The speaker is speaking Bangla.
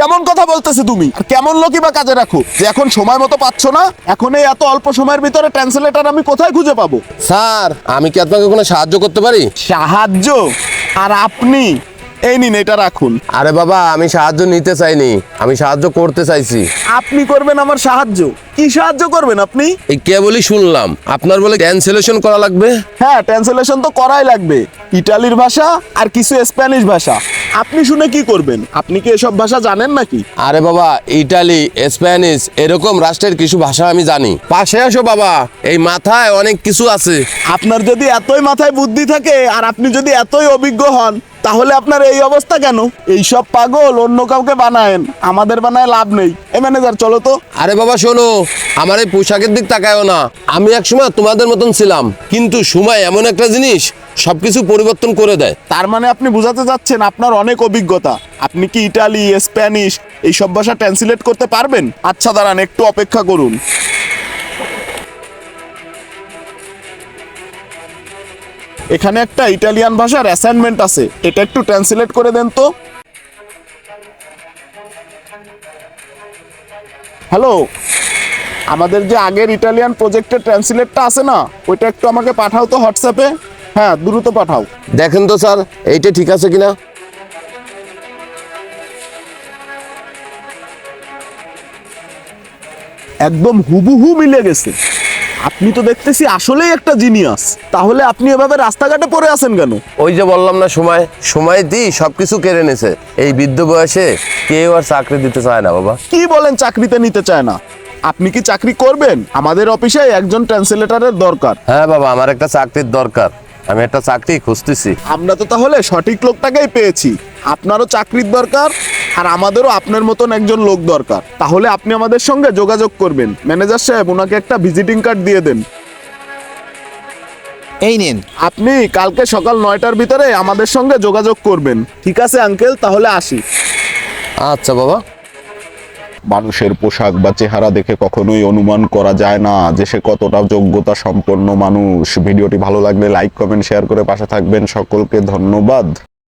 কেমন কথা বলতেছে তুমি? আর কেমন লোকই বা কাজে রাখো যে এখন সময় মতো পাচ্ছ না? এখন এই এত অল্প সময়ের ভিতরে ট্রান্সলেটর আমি কোথায় খুঁজে পাবো? স্যার আমি কি আপনাকে কোনো সাহায্য করতে পারি? সাহায্য? আর আপনি এই নিন, এটা রাখুন। আরে বাবা, আমি সাহায্য নিতে চাইনি, আমি সাহায্য করতে চাইছি। আপনি করবেন আমার সাহায্য? কি সাহায্য করবেন আপনি? এই কেবলই শুনলাম আপনার বলে ক্যান্সেলেশন করা লাগবে। হ্যাঁ, ট্রান্সলেশন তো করাই লাগবে। ইটালির ভাষা আর কিছু স্প্যানিশ ভাষা। আপনি শুনে কি করবেন? আপনি কি এসব ভাষা জানেন নাকি? আরে বাবা, ইটালি, স্প্যানিশ এরকম রাষ্ট্রের কিছু ভাষা আমি জানি। পাশে আসো বাবা, এই মাথায় অনেক কিছু আছে। আপনার যদি এতই মাথায় বুদ্ধি থাকে আর আপনি যদি এতই অভিজ্ঞ হন, তাহলে আপনার এই অবস্থা কেন? এইসব পাগল অন্য কাউকে বানায়েন, আমাদের বানায় লাভ নেই। এই ম্যানেজার, চলো তো। আরে বাবা শোনো, আমার এই পোশাকের দিক তাকায়ও না। আমি একসময় তোমাদের মতন ছিলাম, কিন্তু সময় এমন একটা জিনিস সবকিছু পরিবর্তন করে দেয়। তার মানে আপনি বোঝাতে যাচ্ছেন আপনার অনেক অভিজ্ঞতা। আপনি কি ইটালি, স্প্যানিশ এইসব ভাষা ট্রান্সলেট করতে পারবেন? আচ্ছা দাঁড়ান, একটু অপেক্ষা করুন। এখানে একটা ইটালিয়ান ভাষার অ্যাসাইনমেন্ট আছে, এটা একটু ট্রান্সলেট করে দেন তো। হ্যালো, আমাদের যে আগের ইটালিয়ান প্রজেক্টের ট্রান্সলেটটা আছে না, ওইটা একটু আমাকে পাঠাও তো হোয়াটসঅ্যাপে। হ্যাঁ, দ্রুত পাঠাও। দেখেন তো স্যার, এইটা ঠিক আছে কিনা। একদম হুবহু মিলে গেছে। আপনি তো দেখতেছি আসলেই একটা জিনিয়াস। তাহলে আপনি এভাবে রাস্তাঘাটে পড়ে আছেন কেন? ওই যে বললাম না, সময় দিই সবকিছু কেড়ে নেছে। এই বৃদ্ধ বয়সে কেউ আর চাকরি দিতে চায় না বাবা। কি বলেন, চাকরিতে নিতে চায় না? আপনি কি চাকরি করবেন? আমাদের অফিসে একজন ট্রান্সলেটরের দরকার। হ্যাঁ বাবা, আমার একটা চাকরির দরকার, আমি একটা চাকরি খুঁজতেছি। আমরা তো তাহলে সঠিক লোকটাকেই পেয়েছি। আপনারও চাকরির দরকার আর আমাদেরও আপনার মতন একজন লোক দরকার। তাহলে আপনি আমাদের সঙ্গে যোগাযোগ করবেন। ম্যানেজার সাহেব, ওনাকে একটা ভিজিটিং কার্ড দিয়ে দেন। এই নিন। আপনি কালকে সকাল 9টার ভিতরে আমাদের সঙ্গে যোগাযোগ করবেন। ঠিক আছে আঙ্কেল, তাহলে আসি। আচ্ছা বাবা। মানুষের পোশাক বা চেহারা দেখে কখনোই অনুমান করা যায় না যে সে কতটা যোগ্যতা সম্পন্ন মানুষ। ভিডিওটি ভালো লাগলে লাইক, কমেন্ট, শেয়ার করে পাশে থাকবেন। সকলকে ধন্যবাদ।